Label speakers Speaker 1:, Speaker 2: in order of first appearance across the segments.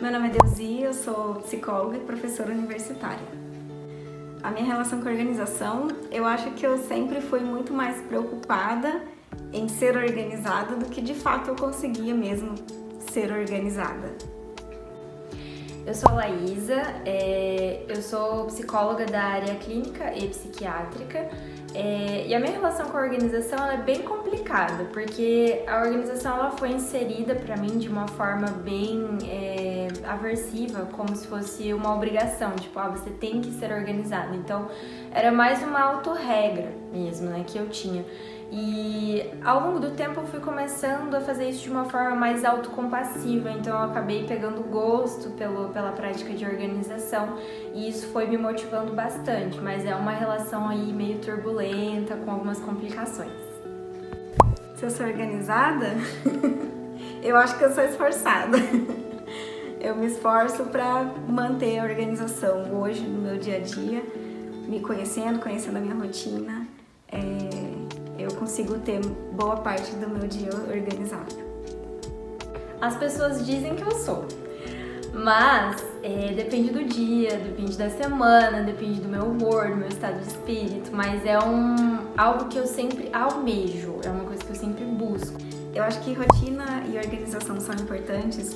Speaker 1: Meu nome é Deusi, eu sou psicóloga e professora universitária. A minha relação com a organização, eu acho que eu sempre fui muito mais preocupada em ser organizada do que de fato eu conseguia mesmo ser organizada.
Speaker 2: Eu sou a Laísa, eu sou psicóloga da área clínica e psiquiátrica e a minha relação com a organização ela é bem complicada, porque a organização ela foi inserida para mim de uma forma bem aversiva, como se fosse uma obrigação, tipo, você tem que ser organizado. Então, era mais uma autorregra mesmo, né, que eu tinha. E ao longo do tempo eu fui começando a fazer isso de uma forma mais autocompassiva, então eu acabei pegando gosto pela prática de organização e isso foi me motivando bastante, mas é uma relação aí meio turbulenta, com algumas complicações.
Speaker 1: Se eu sou organizada, eu acho que eu sou esforçada. Eu me esforço para manter a organização hoje no meu dia a dia, me conhecendo a minha rotina. Eu consigo ter boa parte do meu dia organizado.
Speaker 2: As pessoas dizem que eu sou, mas depende do dia, depende da semana, depende do meu humor, do meu estado de espírito, mas é algo que eu sempre almejo, é uma coisa que eu sempre busco.
Speaker 1: Eu acho que rotina e organização são importantes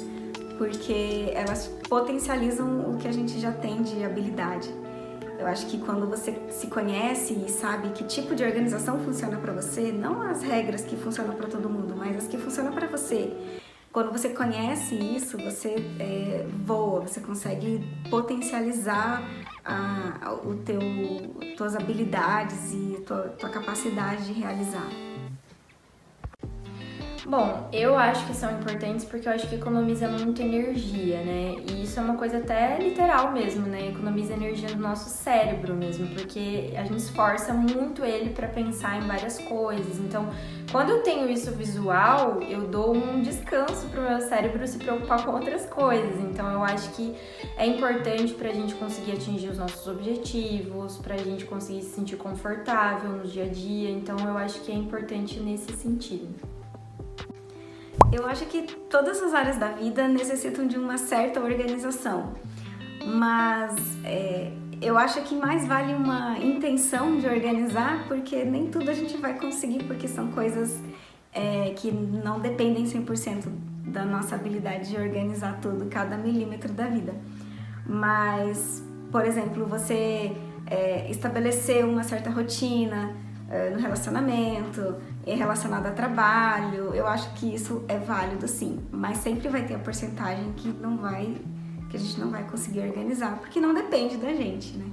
Speaker 1: porque elas potencializam o que a gente já tem de habilidade. Eu acho que quando você se conhece e sabe que tipo de organização funciona para você, não as regras que funcionam para todo mundo, mas as que funcionam para você. Quando você conhece isso, você voa, você consegue potencializar tuas habilidades e tua capacidade de realizar.
Speaker 2: Bom, eu acho que são importantes porque eu acho que economiza muito energia, né? E isso é uma coisa até literal mesmo, né? Economiza energia no nosso cérebro mesmo, porque a gente esforça muito ele para pensar em várias coisas. Então, quando eu tenho isso visual, eu dou um descanso pro meu cérebro se preocupar com outras coisas. Então, eu acho que é importante pra gente conseguir atingir os nossos objetivos, pra gente conseguir se sentir confortável no dia a dia. Então, eu acho que é importante nesse sentido.
Speaker 1: Eu acho que todas as áreas da vida necessitam de uma certa organização, mas eu acho que mais vale uma intenção de organizar, porque nem tudo a gente vai conseguir, porque são coisas que não dependem 100% da nossa habilidade de organizar tudo, cada milímetro da vida. Mas, por exemplo, você estabelecer uma certa rotina no relacionamento, relacionado a trabalho, eu acho que isso é válido sim, mas sempre vai ter a porcentagem que a gente não vai conseguir organizar, porque não depende da gente, né?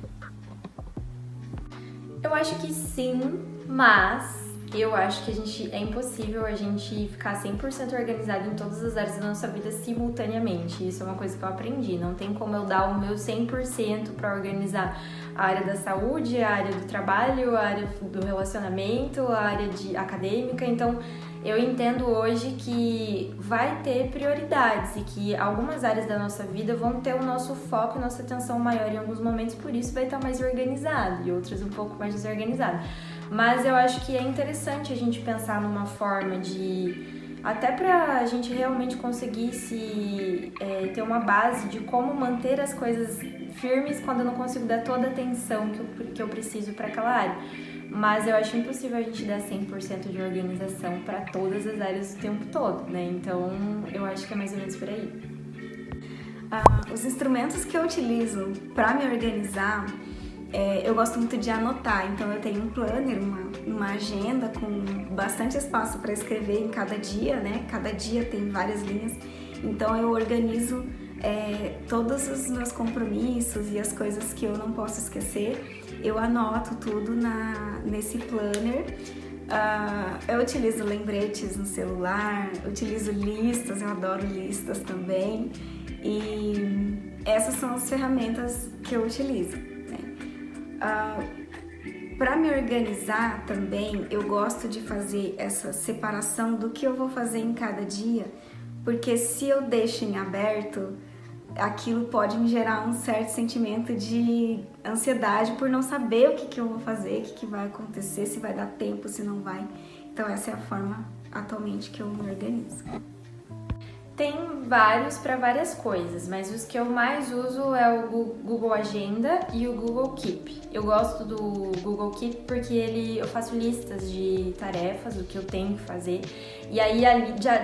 Speaker 2: Eu acho que sim, mas eu acho que é impossível a gente ficar 100% organizado em todas as áreas da nossa vida simultaneamente. Isso é uma coisa que eu aprendi. Não tem como eu dar o meu 100% para organizar a área da saúde, a área do trabalho, a área do relacionamento, a área acadêmica. Então, eu entendo hoje que vai ter prioridades e que algumas áreas da nossa vida vão ter o nosso foco e nossa atenção maior em alguns momentos, por isso vai estar mais organizado e outras um pouco mais desorganizado. Mas eu acho que é interessante a gente pensar numa forma até pra gente realmente conseguir ter uma base de como manter as coisas firmes quando eu não consigo dar toda a atenção que eu preciso para aquela área. Mas eu acho impossível a gente dar 100% de organização para todas as áreas o tempo todo, né? Então, eu acho que é mais ou menos por aí.
Speaker 1: Os instrumentos que eu utilizo para me organizar, eu gosto muito de anotar, então eu tenho um planner, uma agenda com bastante espaço para escrever em cada dia, né? Cada dia tem várias linhas, então eu organizo todos os meus compromissos e as coisas que eu não posso esquecer, eu anoto tudo nesse planner. Eu utilizo lembretes no celular, utilizo listas, eu adoro listas também, e essas são as ferramentas que eu utilizo, né? Para me organizar também, eu gosto de fazer essa separação do que eu vou fazer em cada dia, porque se eu deixo em aberto, aquilo pode me gerar um certo sentimento de ansiedade por não saber o que eu vou fazer, o que vai acontecer, se vai dar tempo, se não vai. Então essa é a forma atualmente que eu me organizo.
Speaker 2: Tem vários para várias coisas, mas os que eu mais uso é o Google Agenda e o Google Keep. Eu gosto do Google Keep porque eu faço listas de tarefas, o que eu tenho que fazer, e aí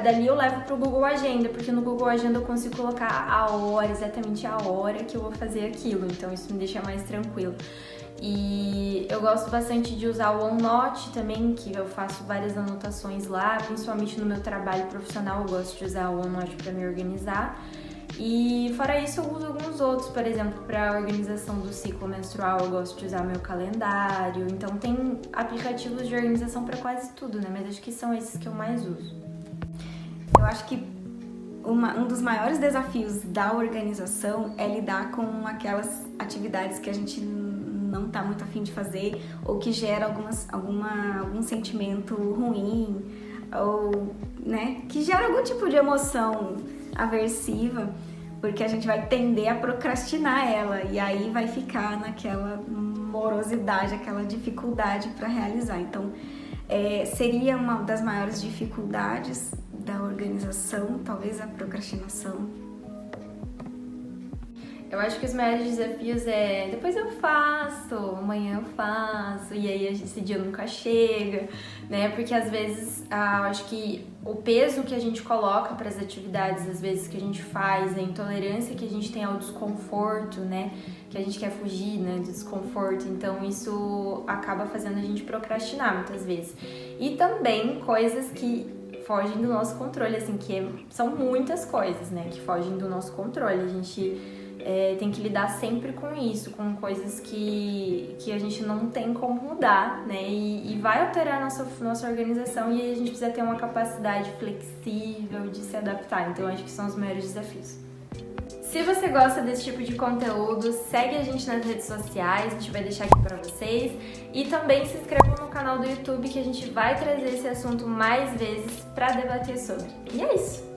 Speaker 2: dali eu levo pro Google Agenda, porque no Google Agenda eu consigo colocar a hora, exatamente a hora que eu vou fazer aquilo, então isso me deixa mais tranquilo. E eu gosto bastante de usar o OneNote também, que eu faço várias anotações lá, principalmente no meu trabalho profissional, eu gosto de usar o OneNote para me organizar. E fora isso, eu uso alguns outros, por exemplo, para a organização do ciclo menstrual, eu gosto de usar meu calendário. Então tem aplicativos de organização para quase tudo, né? Mas acho que são esses que eu mais uso.
Speaker 1: Eu acho que um dos maiores desafios da organização é lidar com aquelas atividades que a gente não tá muito afim de fazer ou que gera algum sentimento ruim ou, né, que gera algum tipo de emoção aversiva, porque a gente vai tender a procrastinar ela e aí vai ficar naquela morosidade, aquela dificuldade para realizar. Então, seria uma das maiores dificuldades da organização, talvez a procrastinação.
Speaker 2: Eu acho que os maiores desafios depois eu faço, amanhã eu faço, e aí esse dia nunca chega, né? Porque às vezes eu acho que o peso que a gente coloca para as atividades, às vezes que a gente faz, a intolerância que a gente tem ao desconforto, né? Que a gente quer fugir, né, do desconforto, então isso acaba fazendo a gente procrastinar muitas vezes. E também coisas que fogem do nosso controle, assim, são muitas coisas, né, que fogem do nosso controle. A gente tem que lidar sempre com isso, com coisas que a gente não tem como mudar, né? E vai alterar a nossa organização e a gente precisa ter uma capacidade flexível de se adaptar. Então, acho que são os maiores desafios. Se você gosta desse tipo de conteúdo, segue a gente nas redes sociais, a gente vai deixar aqui pra vocês. E também se inscrevam no canal do YouTube que a gente vai trazer esse assunto mais vezes pra debater sobre. E é isso!